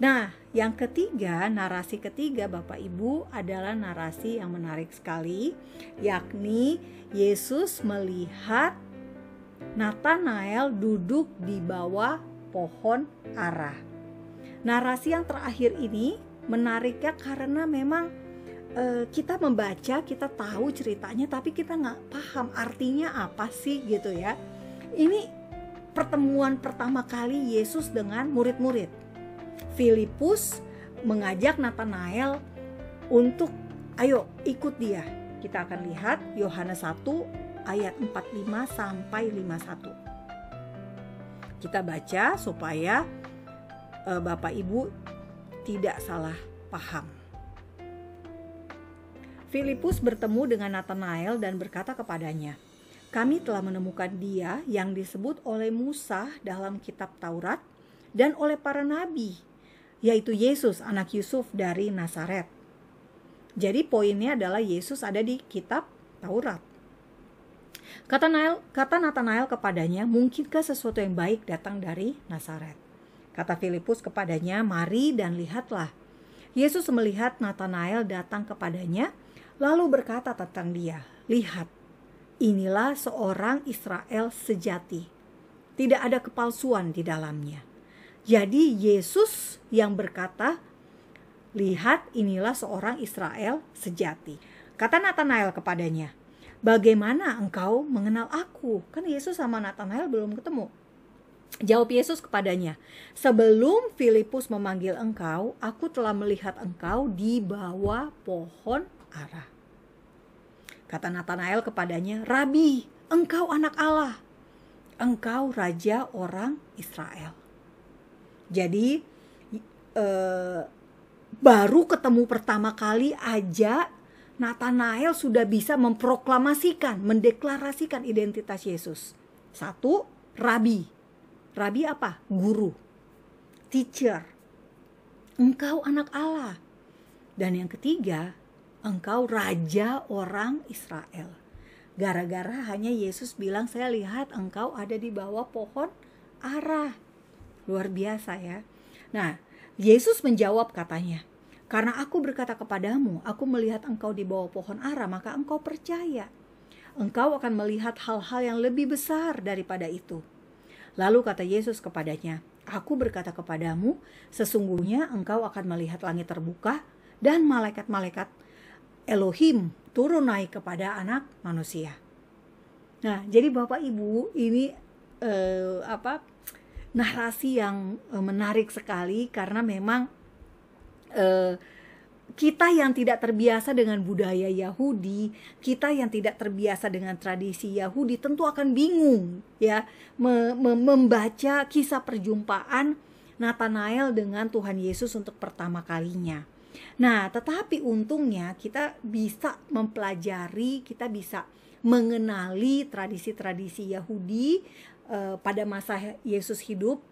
Nah, yang ketiga, narasi ketiga Bapak Ibu adalah narasi yang menarik sekali, yakni Yesus melihat Natanael duduk di bawah pohon ara. Narasi yang terakhir ini menariknya karena memang kita membaca, kita tahu ceritanya, tapi kita nggak paham artinya apa sih gitu ya. Ini pertemuan pertama kali Yesus dengan murid-murid. Filipus mengajak Natanael untuk ayo ikut dia. Kita akan lihat Yohanes 1 ayat 45 sampai 51. Kita baca supaya Bapak Ibu tidak salah paham. Filipus bertemu dengan Natanael dan berkata kepadanya, "Kami telah menemukan dia yang disebut oleh Musa dalam kitab Taurat dan oleh para nabi, yaitu Yesus anak Yusuf dari Nazaret." Jadi poinnya adalah Yesus ada di kitab Taurat. Kata Natanael kepadanya, "Mungkinkah sesuatu yang baik datang dari Nazaret?" Kata Filipus kepadanya, "Mari dan lihatlah." Yesus melihat Natanael datang kepadanya, lalu berkata tentang dia, "Lihat, inilah seorang Israel sejati. Tidak ada kepalsuan di dalamnya." Jadi Yesus yang berkata, "Lihat, inilah seorang Israel sejati." Kata Natanael kepadanya, "Bagaimana engkau mengenal aku?" Kan Yesus sama Natanael belum ketemu. Jawab Yesus kepadanya, "Sebelum Filipus memanggil engkau, aku telah melihat engkau di bawah pohon ara." Kata Natanael kepadanya, "Rabi, engkau anak Allah. Engkau raja orang Israel." Jadi baru ketemu pertama kali aja Natanael sudah bisa memproklamasikan, mendeklarasikan identitas Yesus. 1, Rabi. Rabi apa? Guru. Teacher. Engkau anak Allah. Dan yang ketiga, engkau raja orang Israel. Gara-gara hanya Yesus bilang, "Saya lihat engkau ada di bawah pohon ara." Luar biasa ya. Nah, Yesus menjawab katanya, "Karena aku berkata kepadamu, aku melihat engkau di bawah pohon ara, maka engkau percaya. Engkau akan melihat hal-hal yang lebih besar daripada itu." Lalu kata Yesus kepadanya, "Aku berkata kepadamu, sesungguhnya engkau akan melihat langit terbuka dan malaikat-malaikat Elohim turun naik kepada anak manusia." Nah, jadi Bapak Ibu, ini narasi yang menarik sekali karena memang kita yang tidak terbiasa dengan budaya Yahudi, kita yang tidak terbiasa dengan tradisi Yahudi tentu akan bingung ya membaca kisah perjumpaan Natanael dengan Tuhan Yesus untuk pertama kalinya. Nah, tetapi untungnya kita bisa mempelajari, kita bisa mengenali tradisi-tradisi Yahudi pada masa Yesus hidup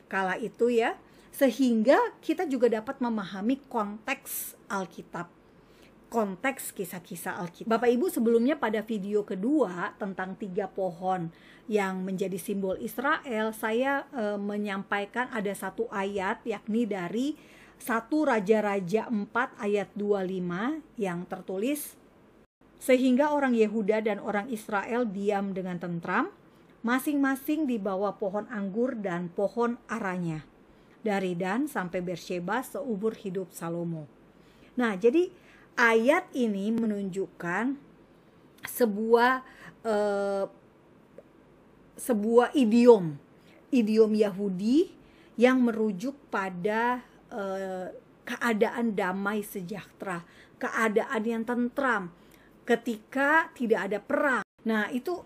kala itu ya, sehingga kita juga dapat memahami konteks Alkitab, konteks kisah-kisah Alkitab. Bapak Ibu, sebelumnya pada video kedua tentang 3 pohon yang menjadi simbol Israel, saya menyampaikan ada satu ayat, yakni dari 1 Raja-Raja 4 ayat 25 yang tertulis, "Sehingga orang Yehuda dan orang Israel diam dengan tentram, masing-masing di bawah pohon anggur dan pohon aranya, dari Dan sampai Beersheba seumur hidup Salomo." Nah, jadi ayat ini menunjukkan sebuah idiom Yahudi yang merujuk pada keadaan damai sejahtera, keadaan yang tentram ketika tidak ada perang. Nah, itu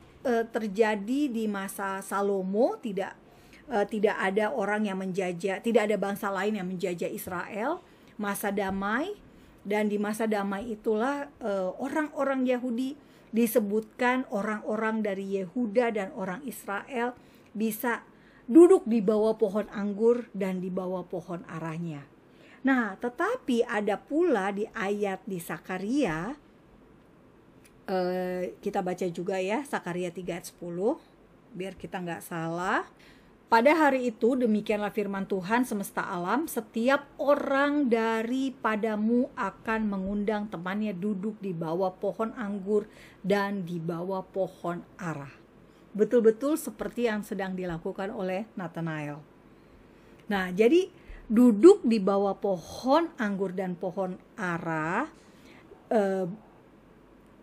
terjadi di masa Salomo, tidak ada orang yang menjajah, tidak ada bangsa lain yang menjajah Israel, masa damai. Dan di masa damai itulah orang-orang Yahudi, disebutkan orang-orang dari Yehuda dan orang Israel bisa duduk di bawah pohon anggur dan di bawah pohon aranya. Nah, tetapi ada pula di ayat di Sakaria, kita baca juga ya, Sakaria 3 ayat 10, biar kita nggak salah. Pada hari itu demikianlah firman Tuhan semesta alam, setiap orang daripadamu akan mengundang temannya duduk di bawah pohon anggur dan di bawah pohon ara. Betul-betul seperti yang sedang dilakukan oleh Nathanael. Nah, jadi duduk di bawah pohon anggur dan pohon ara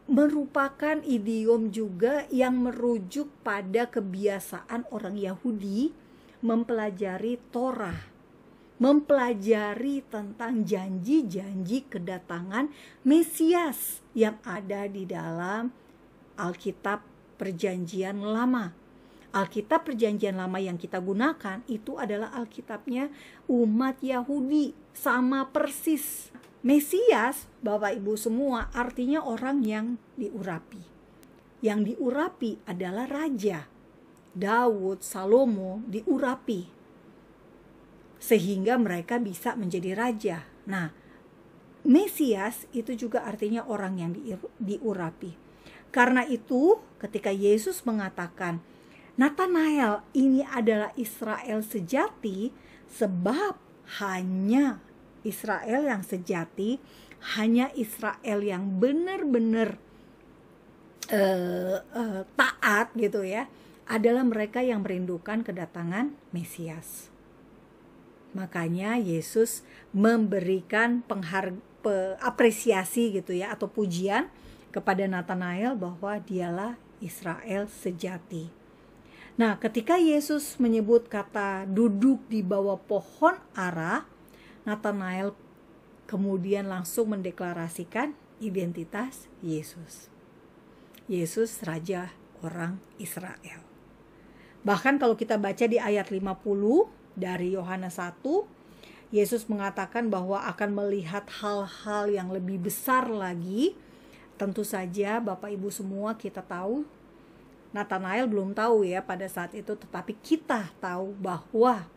merupakan idiom juga yang merujuk pada kebiasaan orang Yahudi mempelajari Torah, mempelajari tentang janji-janji kedatangan Mesias yang ada di dalam Alkitab Perjanjian Lama. Alkitab Perjanjian Lama yang kita gunakan itu adalah Alkitabnya umat Yahudi, sama persis. Mesias, Bapak Ibu semua, artinya orang yang diurapi. Yang diurapi adalah raja. Daud, Salomo diurapi sehingga mereka bisa menjadi raja. Nah, Mesias itu juga artinya orang yang diurapi. Karena itu, ketika Yesus mengatakan, Nathanael, ini adalah Israel sejati, sebab hanya Israel yang sejati, hanya Israel yang benar-benar taat gitu ya, adalah mereka yang merindukan kedatangan Mesias. Makanya Yesus memberikan apresiasi gitu ya, atau pujian kepada Nathanael bahwa dialah Israel sejati. Nah, ketika Yesus menyebut kata duduk di bawah pohon ara, Nathanael kemudian langsung mendeklarasikan identitas Yesus. Yesus Raja orang Israel. Bahkan kalau kita baca di ayat 50 dari Yohanes 1, Yesus mengatakan bahwa akan melihat hal-hal yang lebih besar lagi. Tentu saja Bapak Ibu semua kita tahu, Nathanael belum tahu ya pada saat itu, tetapi kita tahu bahwa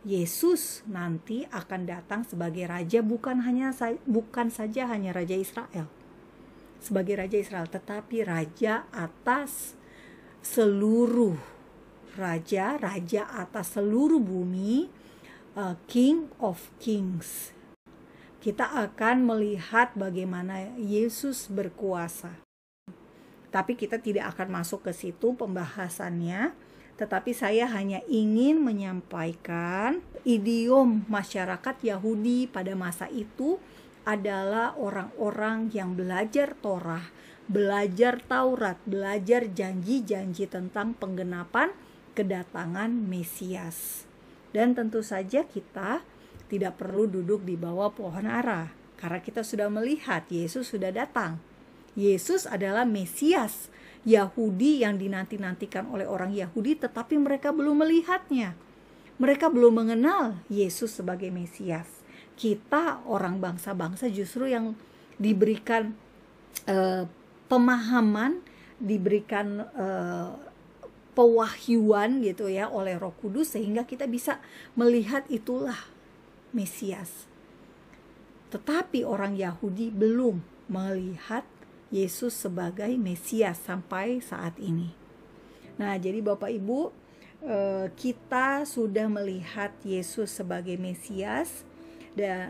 Yesus nanti akan datang sebagai raja, bukan saja hanya raja Israel. Sebagai raja Israel, tetapi raja atas seluruh raja atas seluruh bumi, King of Kings. Kita akan melihat bagaimana Yesus berkuasa. Tapi kita tidak akan masuk ke situ pembahasannya. Tetapi saya hanya ingin menyampaikan idiom masyarakat Yahudi pada masa itu adalah orang-orang yang belajar Torah, belajar Taurat, belajar janji-janji tentang penggenapan kedatangan Mesias. Dan tentu saja kita tidak perlu duduk di bawah pohon ara, karena kita sudah melihat Yesus sudah datang. Yesus adalah Mesias Yahudi yang dinanti-nantikan oleh orang Yahudi, tetapi mereka belum melihatnya. Mereka belum mengenal Yesus sebagai Mesias. Kita orang bangsa-bangsa justru yang diberikan pemahaman, diberikan pewahyuan gitu ya oleh Roh Kudus, sehingga kita bisa melihat itulah Mesias. Tetapi orang Yahudi belum melihat Yesus sebagai Mesias sampai saat ini. Nah, jadi Bapak Ibu, kita sudah melihat Yesus sebagai Mesias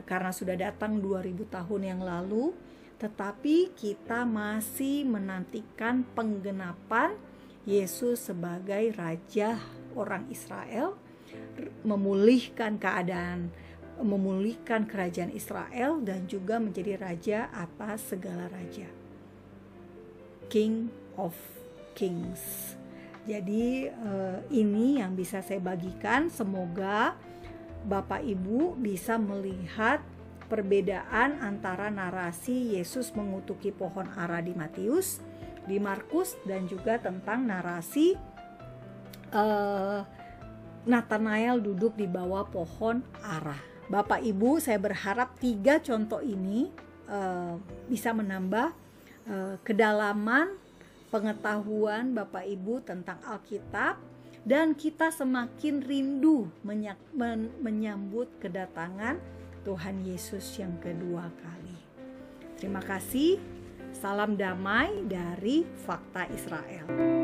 karena sudah datang 2000 tahun yang lalu, tetapi kita masih menantikan penggenapan Yesus sebagai Raja orang Israel, memulihkan keadaan, memulihkan kerajaan Israel, dan juga menjadi Raja atas segala raja. King of Kings. Jadi ini yang bisa saya bagikan. Semoga Bapak Ibu bisa melihat perbedaan antara narasi Yesus mengutuki pohon ara di Matius, di Markus, dan juga tentang narasi Nathanael duduk di bawah pohon ara. Bapak Ibu, saya berharap 3 contoh ini bisa menambah kedalaman pengetahuan Bapak Ibu tentang Alkitab, dan kita semakin rindu menyambut kedatangan Tuhan Yesus yang kedua kali. Terima kasih. Salam damai dari Fakta Israel.